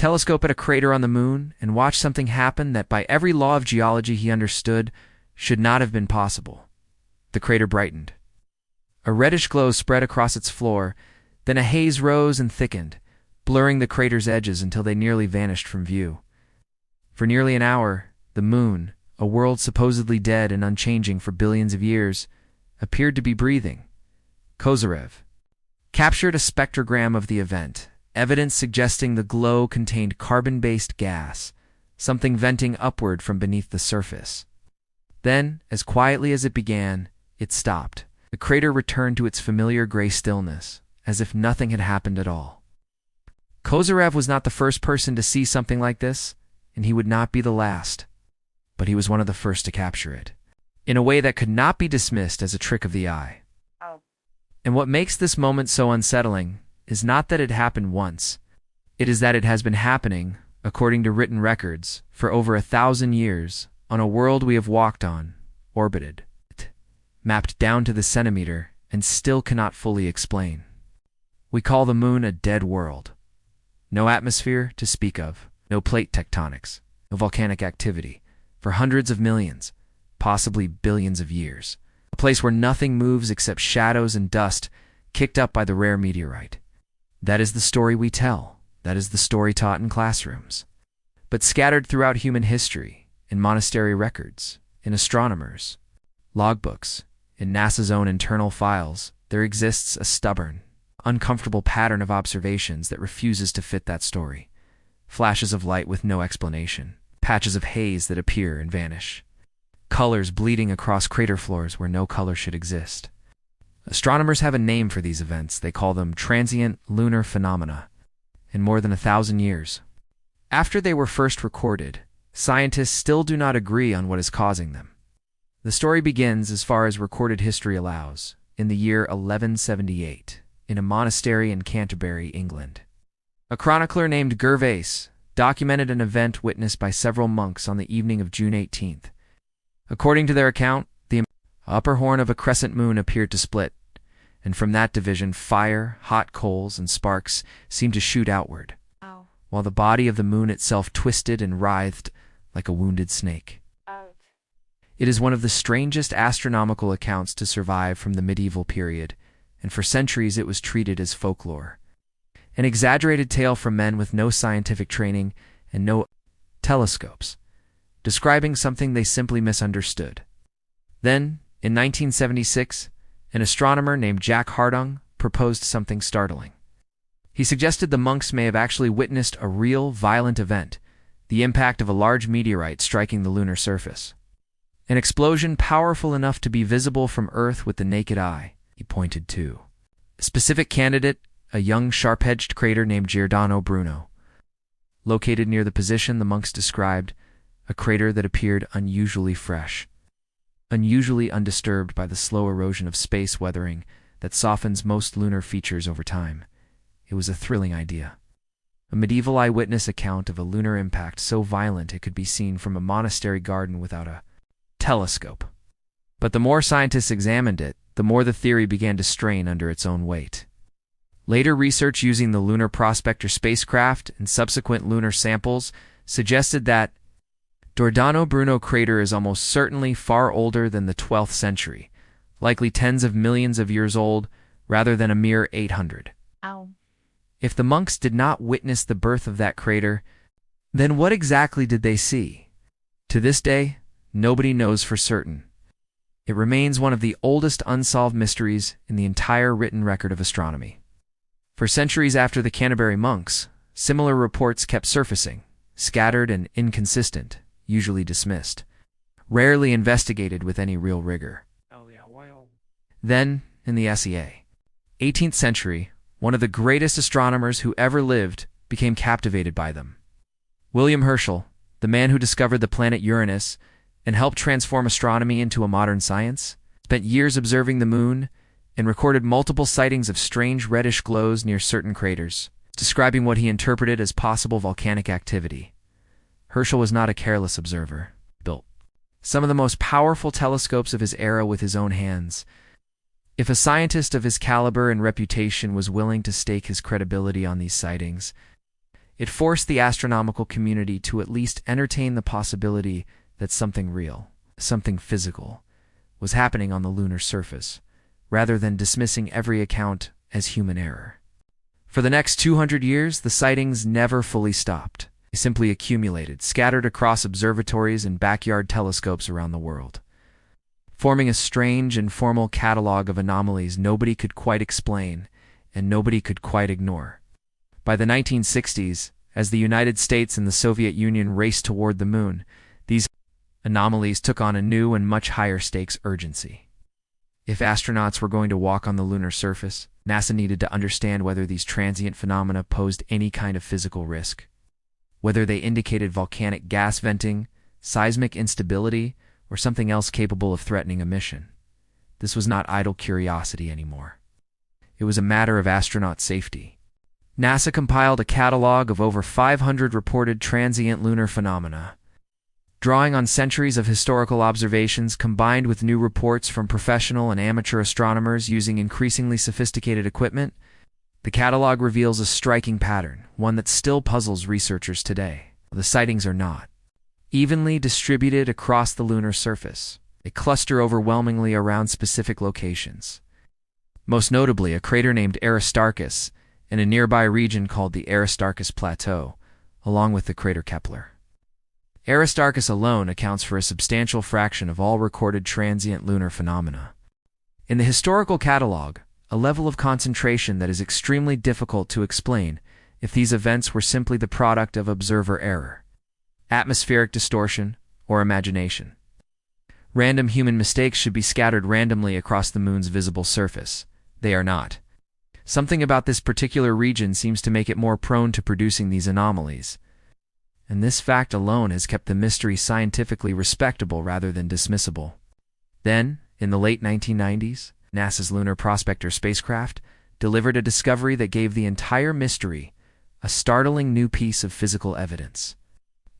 telescope at a crater on the moon and watched something happen that by every law of geology he understood should not have been possible. The crater brightened. A reddish glow spread across its floor, then a haze rose and thickened, blurring the crater's edges until they nearly vanished from view. For nearly an hour, the moon, a world supposedly dead and unchanging for billions of years, appeared to be breathing. Kozyrev captured a spectrogram of the event, evidence suggesting the glow contained carbon-based gas, something venting upward from beneath the surface. Then, as quietly as it began, it stopped. The crater returned to its familiar gray stillness, as if nothing had happened at all. Kozyrev was not the first person to see something like this, and he would not be the last. But he was one of the first to capture it, in a way that could not be dismissed as a trick of the eye. And what makes this moment so unsettling is not that it happened once. It is that it has been happening, according to written records, for over 1,000 years, on a world we have walked on, orbited, mapped down to the centimeter, and still cannot fully explain. We call the moon a dead world. No atmosphere to speak of, no plate tectonics, no volcanic activity, for hundreds of millions, possibly billions of years. A place where nothing moves except shadows and dust kicked up by the rare meteorite. That is the story we tell. That is the story taught in classrooms. But scattered throughout human history, in monastery records, in astronomers, logbooks, in NASA's own internal files, there exists a stubborn, uncomfortable pattern of observations that refuses to fit that story. Flashes of light with no explanation, patches of haze that appear and vanish, colors bleeding across crater floors where no color should exist. Astronomers have a name for these events. They call them transient lunar phenomena. In more than 1,000 years, after they were first recorded, scientists still do not agree on what is causing them. The story begins, as far as recorded history allows, in the year 1178, in a monastery in Canterbury, England. A chronicler named Gervase documented an event witnessed by several monks on the evening of June 18th. According to their account, the upper horn of a crescent moon appeared to split, and from that division fire, hot coals, and sparks seemed to shoot outward, while the body of the moon itself twisted and writhed like a wounded snake. It is one of the strangest astronomical accounts to survive from the medieval period, and for centuries it was treated as folklore. An exaggerated tale from men with no scientific training and no telescopes, describing something they simply misunderstood. Then, in 1976, an astronomer named Jack Hardung proposed something startling. He suggested the monks may have actually witnessed a real, violent event, the impact of a large meteorite striking the lunar surface. An explosion powerful enough to be visible from Earth with the naked eye, he pointed to. A specific candidate, a young sharp-edged crater named Giordano Bruno. Located near the position the monks described, a crater that appeared unusually fresh, unusually undisturbed by the slow erosion of space weathering that softens most lunar features over time. It was a thrilling idea. A medieval eyewitness account of a lunar impact so violent it could be seen from a monastery garden without a telescope. But the more scientists examined it, the more the theory began to strain under its own weight. Later research using the Lunar Prospector spacecraft and subsequent lunar samples suggested that Giordano Bruno crater is almost certainly far older than the 12th century, likely tens of millions of years old rather than a mere 800. If the monks did not witness the birth of that crater, then what exactly did they see? To this day, nobody knows for certain. It remains one of the oldest unsolved mysteries in the entire written record of astronomy. For centuries after the Canterbury monks, similar reports kept surfacing, scattered and inconsistent, usually dismissed, rarely investigated with any real rigor. Then, in the 18th century, one of the greatest astronomers who ever lived became captivated by them. William Herschel, the man who discovered the planet Uranus and helped transform astronomy into a modern science, spent years observing the moon and recorded multiple sightings of strange reddish glows near certain craters, describing what he interpreted as possible volcanic activity. Herschel was not a careless observer. He built some of the most powerful telescopes of his era with his own hands. If a scientist of his caliber and reputation was willing to stake his credibility on these sightings, It forced the astronomical community to at least entertain the possibility that something real, something physical, was happening on the lunar surface, rather than dismissing every account as human error. For the next 200 years, the sightings never fully stopped. They simply accumulated, scattered across observatories and backyard telescopes around the world, forming a strange, informal catalog of anomalies nobody could quite explain and nobody could quite ignore. By the 1960s, as the United States and the Soviet Union raced toward the moon, these anomalies took on a new and much higher stakes urgency. If astronauts were going to walk on the lunar surface, NASA needed to understand whether these transient phenomena posed any kind of physical risk, whether they indicated volcanic gas venting, seismic instability, or something else capable of threatening a mission. This was not idle curiosity anymore. It was a matter of astronaut safety. NASA compiled a catalog of over 500 reported transient lunar phenomena. Drawing on centuries of historical observations combined with new reports from professional and amateur astronomers using increasingly sophisticated equipment, the catalog reveals a striking pattern, one that still puzzles researchers today. The sightings are not evenly distributed across the lunar surface. They cluster overwhelmingly around specific locations. Most notably, a crater named Aristarchus in a nearby region called the Aristarchus Plateau, along with the crater Kepler. Aristarchus alone accounts for a substantial fraction of all recorded transient lunar phenomena. In the historical catalog, a level of concentration that is extremely difficult to explain if these events were simply the product of observer error, atmospheric distortion, or imagination. Random human mistakes should be scattered randomly across the moon's visible surface. They are not. Something about this particular region seems to make it more prone to producing these anomalies, and this fact alone has kept the mystery scientifically respectable rather than dismissible. Then, in the late 1990s, NASA's Lunar Prospector spacecraft delivered a discovery that gave the entire mystery a startling new piece of physical evidence.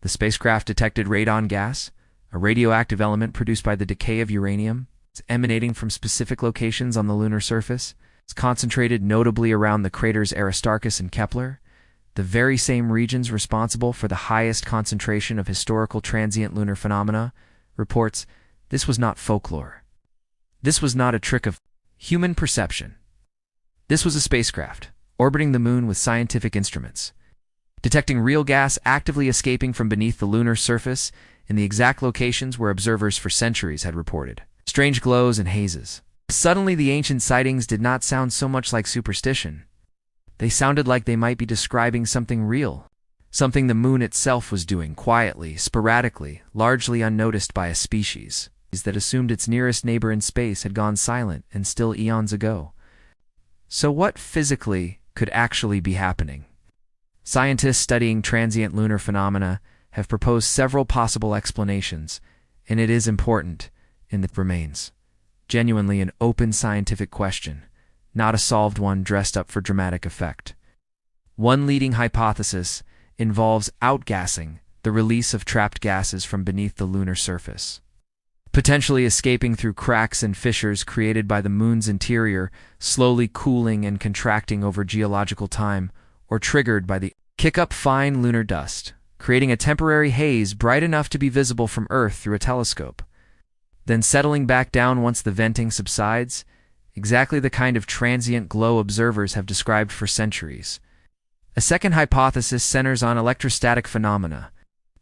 The spacecraft detected radon gas, a radioactive element produced by the decay of uranium. It's emanating from specific locations on the lunar surface. It's concentrated notably around the craters Aristarchus and Kepler, the very same regions responsible for the highest concentration of historical transient lunar phenomena. Reports, this was not folklore. This was not a trick of human perception. This was a spacecraft, orbiting the moon with scientific instruments, detecting real gas actively escaping from beneath the lunar surface in the exact locations where observers for centuries had reported strange glows and hazes. Suddenly, the ancient sightings did not sound so much like superstition. They sounded like they might be describing something real, something the moon itself was doing quietly, sporadically, largely unnoticed by a species that assumed its nearest neighbor in space had gone silent and still eons ago. So what physically could actually be happening? Scientists studying transient lunar phenomena have proposed several possible explanations, and it is important, and it remains genuinely an open scientific question, not a solved one dressed up for dramatic effect. One leading hypothesis involves outgassing, the release of trapped gases from beneath the lunar surface, potentially escaping through cracks and fissures created by the moon's interior, slowly cooling and contracting over geological time, or triggered by the kick-up fine lunar dust, creating a temporary haze bright enough to be visible from Earth through a telescope, then settling back down once the venting subsides, exactly the kind of transient glow observers have described for centuries. A second hypothesis centers on electrostatic phenomena.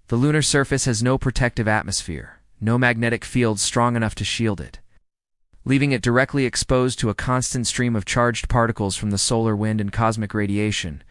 The lunar surface has no protective atmosphere, no magnetic field strong enough to shield it, leaving it directly exposed to a constant stream of charged particles from the solar wind and cosmic radiation.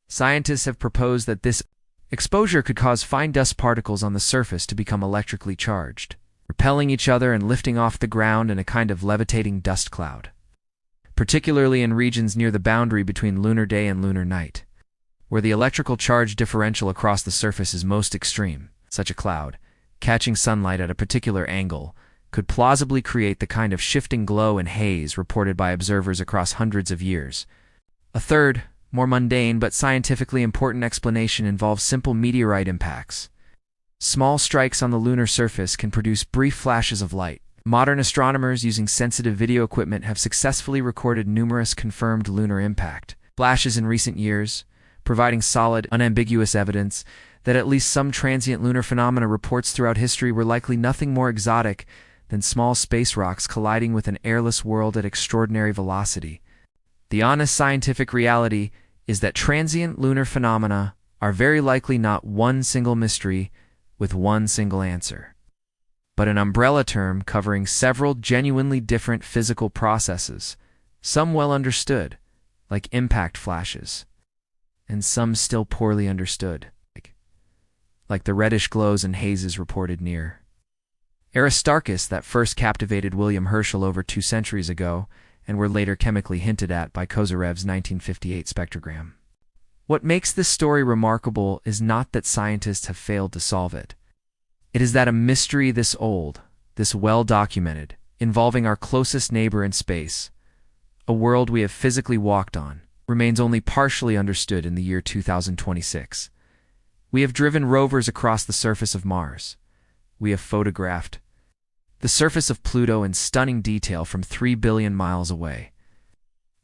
Scientists have proposed that this exposure could cause fine dust particles on the surface to become electrically charged, repelling each other and lifting off the ground in a kind of levitating dust cloud, particularly in regions near the boundary between lunar day and lunar night, where the electrical charge differential across the surface is most extreme. Such a cloud, catching sunlight at a particular angle, could plausibly create the kind of shifting glow and haze reported by observers across hundreds of years. A third, more mundane but scientifically important explanation involves simple meteorite impacts. Small strikes on the lunar surface can produce brief flashes of light. Modern astronomers using sensitive video equipment have successfully recorded numerous confirmed lunar impact flashes in recent years, providing solid, unambiguous evidence that at least some transient lunar phenomena reports throughout history were likely nothing more exotic than small space rocks colliding with an airless world at extraordinary velocity. The honest scientific reality is that transient lunar phenomena are very likely not one single mystery with one single answer, but an umbrella term covering several genuinely different physical processes, some well understood, like impact flashes, and some still poorly understood, like the reddish glows and hazes reported near Aristarchus that first captivated William Herschel over 2 centuries ago and were later chemically hinted at by Kozarev's 1958 spectrogram. What makes this story remarkable is not that scientists have failed to solve it. It is that a mystery this old, this well-documented, involving our closest neighbor in space, a world we have physically walked on, remains only partially understood in the year 2026. We have driven rovers across the surface of Mars. We have photographed the surface of Pluto in stunning detail from 3 billion miles away.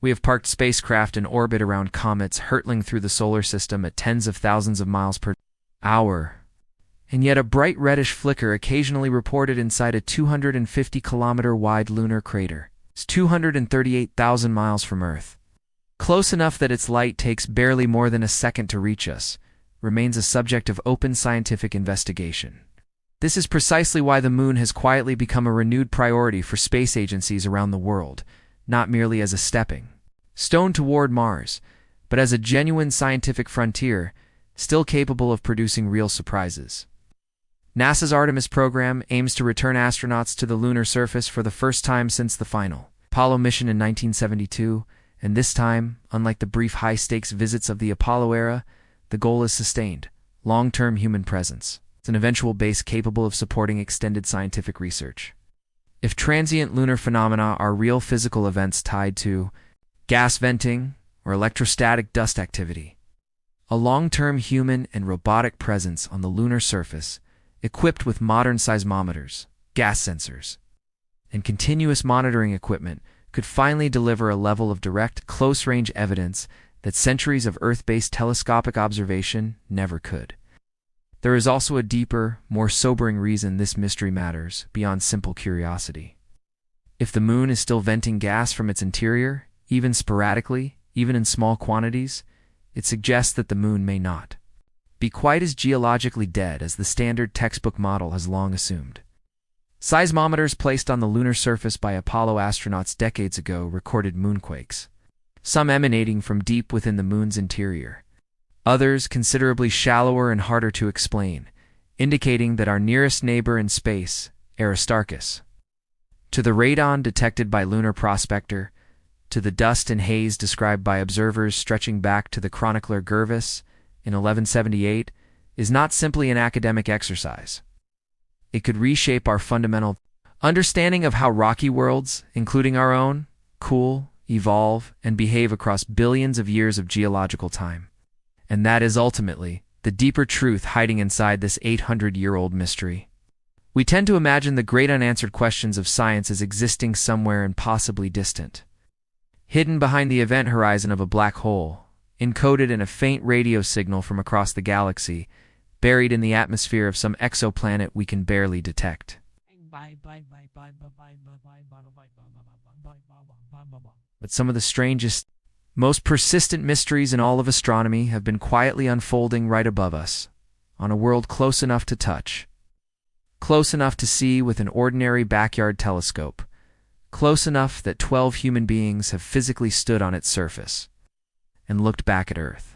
We have parked spacecraft in orbit around comets hurtling through the solar system at tens of thousands of miles per hour. And yet a bright reddish flicker occasionally reported inside a 250-kilometer-wide lunar crater. It's 238,000 miles from Earth. Close enough that its light takes barely more than a second to reach us, remains a subject of open scientific investigation. This is precisely why the moon has quietly become a renewed priority for space agencies around the world, not merely as a stepping stone toward Mars, but as a genuine scientific frontier, still capable of producing real surprises. NASA's Artemis program aims to return astronauts to the lunar surface for the first time since the final Apollo mission in 1972, and this time, unlike the brief high-stakes visits of the Apollo era, the goal is sustained, long-term human presence. It's an eventual base capable of supporting extended scientific research. If transient lunar phenomena are real physical events tied to gas venting or electrostatic dust activity, a long-term human and robotic presence on the lunar surface, equipped with modern seismometers, gas sensors, and continuous monitoring equipment, could finally deliver a level of direct, close-range evidence that centuries of Earth-based telescopic observation never could. There is also a deeper, more sobering reason this mystery matters, beyond simple curiosity. If the moon is still venting gas from its interior, even sporadically, even in small quantities, it suggests that the moon may not be quite as geologically dead as the standard textbook model has long assumed. Seismometers placed on the lunar surface by Apollo astronauts decades ago recorded moonquakes, some emanating from deep within the moon's interior, others considerably shallower and harder to explain, indicating that our nearest neighbor in space, Aristarchus, to the radon detected by Lunar Prospector, to the dust and haze described by observers stretching back to the chronicler Gervais in 1178, is not simply an academic exercise. It could reshape our fundamental understanding of how rocky worlds, including our own, cool, evolve, and behave across billions of years of geological time. And that is ultimately the deeper truth hiding inside this 800-year-old mystery. We tend to imagine the great unanswered questions of science as existing somewhere impossibly distant, hidden behind the event horizon of a black hole, encoded in a faint radio signal from across the galaxy, buried in the atmosphere of some exoplanet we can barely detect. But some of the strangest, most persistent mysteries in all of astronomy have been quietly unfolding right above us, on a world close enough to touch, close enough to see with an ordinary backyard telescope, close enough that 12 human beings have physically stood on its surface and looked back at Earth.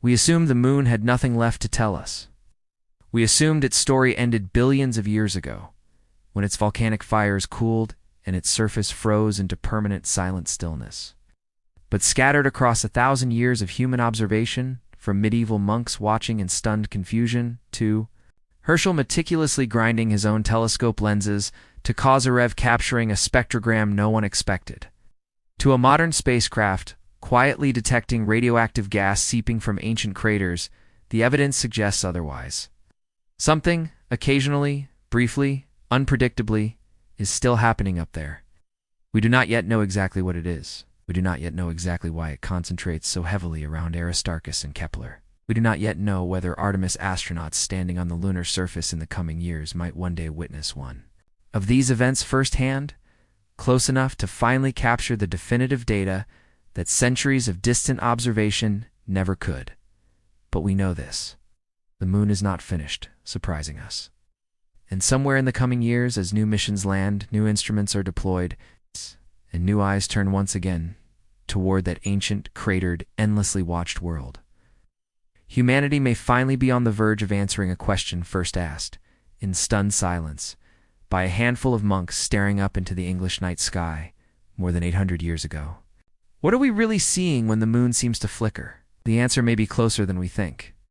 We assumed the moon had nothing left to tell us. We assumed its story ended billions of years ago, when its volcanic fires cooled and its surface froze into permanent silent stillness. But scattered across 1,000 years of human observation, from medieval monks watching in stunned confusion, to Herschel meticulously grinding his own telescope lenses, to Kozyrev capturing a spectrogram no one expected, to a modern spacecraft quietly detecting radioactive gas seeping from ancient craters, the evidence suggests otherwise. Something, occasionally, briefly, unpredictably, is still happening up there. We do not yet know exactly what it is. We do not yet know exactly why it concentrates so heavily around Aristarchus and Kepler. We do not yet know whether Artemis astronauts standing on the lunar surface in the coming years might one day witness one of these events firsthand, close enough to finally capture the definitive data that centuries of distant observation never could. But we know this: the moon is not finished surprising us. And somewhere in the coming years, as new missions land, new instruments are deployed, and new eyes turn once again toward that ancient, cratered, endlessly watched world, humanity may finally be on the verge of answering a question first asked, in stunned silence, by a handful of monks staring up into the English night sky more than 800 years ago. What are we really seeing when the moon seems to flicker? The answer may be closer than we think.